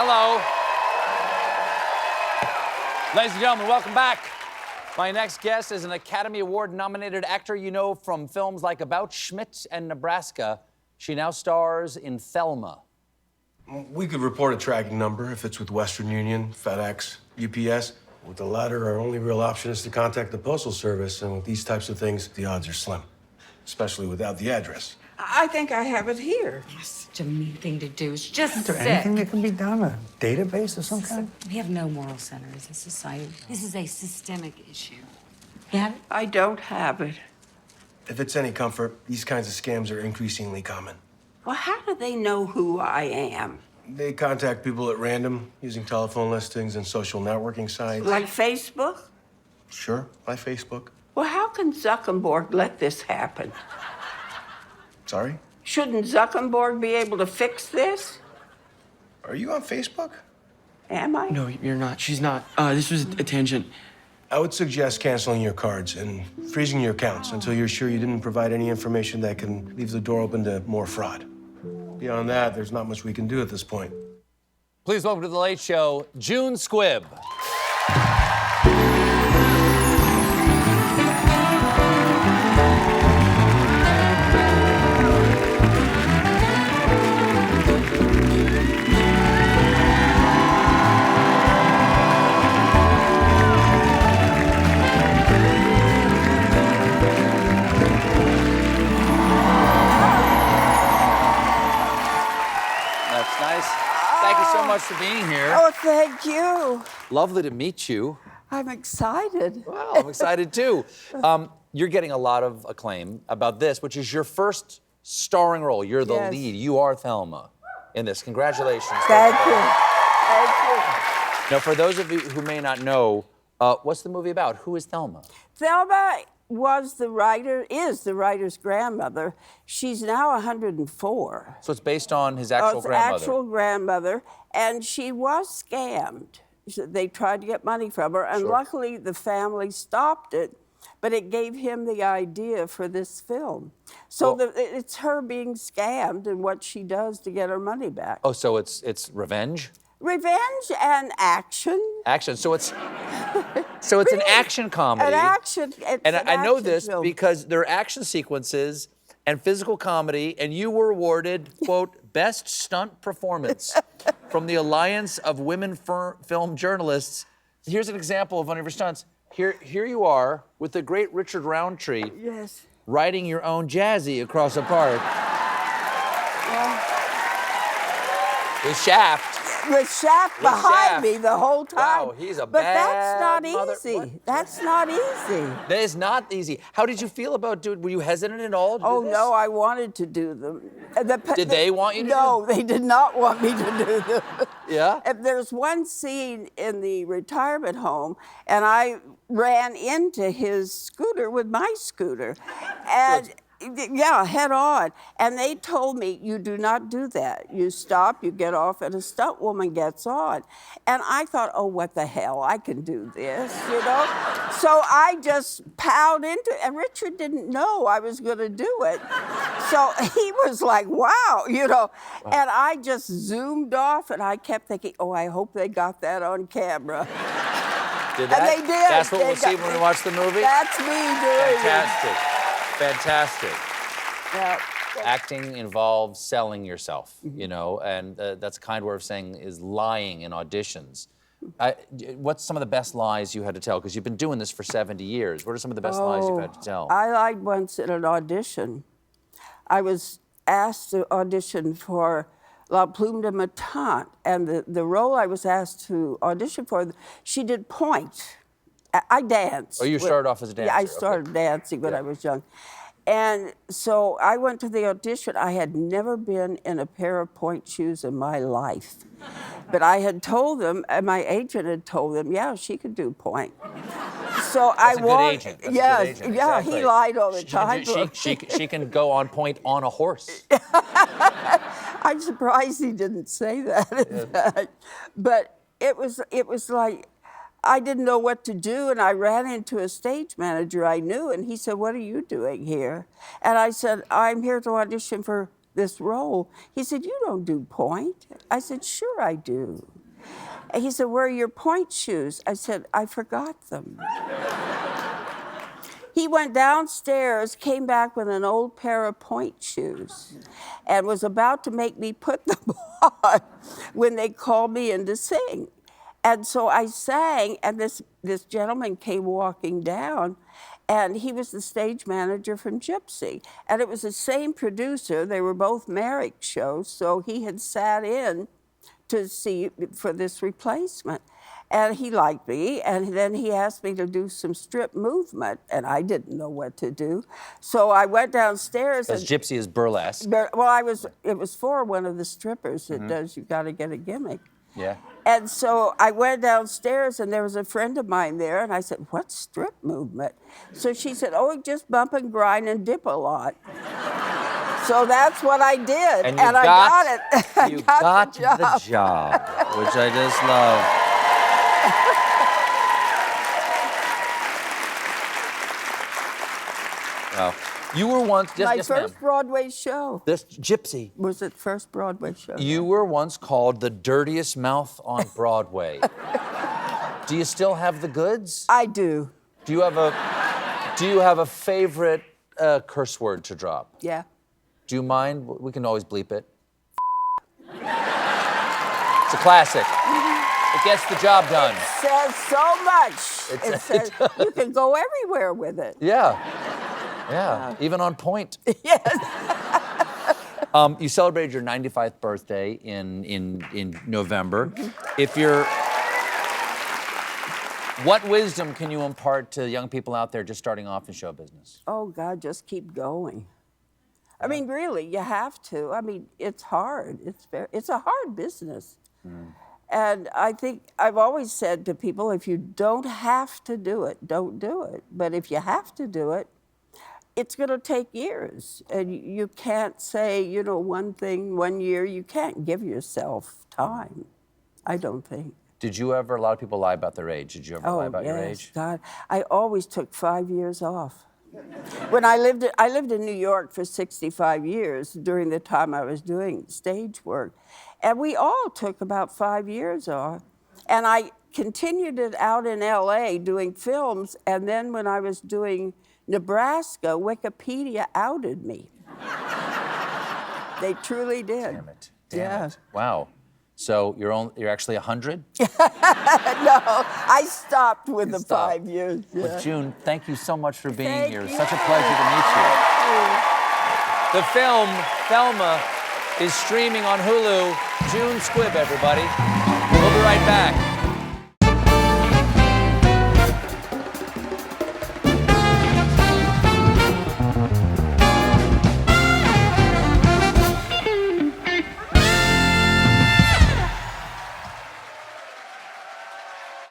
Hello. Ladies and gentlemen, welcome back. My next guest is an Academy Award-nominated actor you know from films like About Schmidt and Nebraska. She now stars in Thelma. We could report a tracking number if it's with Western Union, FedEx, UPS. With the latter, our only real option is to contact the Postal Service, and with these types of things, the odds are slim, especially without the address. I think I have it here. It's such a mean thing to do. It's just Is there sick. anything that can be done? A database of some kind? We have no moral center as a society. This is a systemic issue. You have it? I don't have it. If it's any comfort, these kinds of scams are increasingly common. Well, how do they know who I am? They contact people at random using telephone listings and social networking sites. Like Facebook? Sure, by Facebook. Well, how can Zuckerberg let this happen? Sorry? Shouldn't Zuckerberg be able to fix this? Are you on Facebook? Am I? No, you're not. She's not. This was a tangent. I would suggest canceling your cards and freezing your accounts until you're sure you didn't provide any information that can leave the door open to more fraud. Beyond that, there's not much we can do at this point. Please welcome to The Late Show, June Squibb. That's nice. Thank you so much for being here. Oh, thank you. Lovely to meet you. I'm excited. Well, I'm excited too. You're getting a lot of acclaim about this, which is your first starring role. You're the Yes. lead. You are Thelma in this. Congratulations. Thank you. Thank you. Now, for those of you who may not know, what's the movie about? Who is Thelma? Thelma is the writer's grandmother. She's now 104. So it's based on his actual It's grandmother. actual grandmother, and she was scammed. They tried to get money from her, and Sure. luckily the family stopped it, but it gave him the idea for this film. So it's her being scammed and what she does to get her money back. Oh, so it's revenge? Revenge and action. Action. So it's an action comedy. An action. And I know action this film. because there are action sequences and physical comedy, and you were awarded, quote, Best Stunt Performance from the Alliance of Women Film Journalists. Here's an example of one of your stunts. Here you are with the great Richard Roundtree Yes. riding your own Jazzy across a park. With Shaft. With Shaft behind me the whole time. Wow, he's a But bad that's not mother- easy. What? That's not easy. That is not easy. How did you feel about doing? Were you hesitant at all to Oh, do this? no, I wanted to do them. Did they want you to No, they did not want me to do them. Yeah? And there's one scene in the retirement home, and I ran into his scooter with my scooter. And yeah, head on. And they told me, you do not do that. You stop, you get off, and a stunt woman gets on. And I thought, oh, what the hell? I can do this, you know? So I just plowed into it, and Richard didn't know I was going to do it. So he was like, wow, you know? And I just zoomed off, and I kept thinking, oh, I hope they got that on camera. Did And that? they did. That's what They we'll see got- when we watch the movie? That's me doing Fantastic. Fantastic. it. Yeah. Acting involves selling yourself, you know, and that's a kind word of saying is lying in auditions. What's some of the best lies you had to tell? Because you've been doing this for 70 years. What are some of the best lies you've had to tell? I lied once in an audition. I was asked to audition for La Plume de Matin, and the role I was asked to audition for, she did point. I danced. Oh, you started off as a dancer. Yeah, I okay. started dancing when I was young. And so I went to the audition. I had never been in a pair of point shoes in my life. But I had told them, and my agent had told them, yeah, she could do point. So That's a good walked. agent. That's a Yes, good agent. yeah, Exactly. he lied all the time. She can go on point on a horse. I'm surprised he didn't say that. In fact. But it was like I didn't know what to do, and I ran into a stage manager I knew, and he said, "What are you doing here?" And I said, "I'm here to audition for this role. He said, you don't do point. I said, sure I do. And he said, where are your point shoes? I said, I forgot them. He went downstairs, came back with an old pair of point shoes, and was about to make me put them on when they called me in to sing. And so I sang, and this gentleman came walking down, and he was the stage manager from Gypsy. And it was the same producer. They were both Merrick shows, so he had sat in to see for this replacement. And he liked me, and then he asked me to do some strip movement, and I didn't know what to do. So I went downstairs. Because Gypsy is burlesque. Well, it was for one of the strippers that does You Gotta Get a Gimmick. Yeah. And so I went downstairs, and there was a friend of mine there, and I said, what's strip movement? So she said, oh, just bump and grind and dip a lot. So that's what I did, And I got it. You got the job, which I just love. Wow. You were once, My yes, first ma'am. Broadway show This Gypsy. was the first Broadway show. You were once called the dirtiest mouth on Broadway. Do you still have the goods? I do, Do you have a favorite curse word to drop? yeah. Do you mind? We can always bleep it. It's a classic. It gets the job done. Says so much. It says you can go everywhere with it. Yeah. Yeah. Even on point. Yes. You celebrated your 95th birthday in November. If you're, what wisdom can you impart to young people out there just starting off in show business? Oh, God, just keep going. I mean, really, you have to. I mean, it's hard. It's a hard business. And I think I've always said to people, if you don't have to do it, don't do it. But if you have to do it, it's going to take years. And you can't say, you know, one thing, 1 year. You can't give yourself time, I don't think. Did you ever, a lot of people lie about their age. Did you ever lie about yes, your age? God, I always took 5 years off. When I lived in New York for 65 years during the time I was doing stage work. And we all took about 5 years off. And I continued it out in LA doing films. And then when I was doing Nebraska, Wikipedia outed me. They truly did. Damn it. Damn it. Wow. So you're actually 100? No, I stopped with the stopped. 5 years. Yeah. But June, thank you so much for being Thank here. you. Such a pleasure to meet you. The film, Thelma, is streaming on Hulu. June Squibb, everybody. We'll be right back.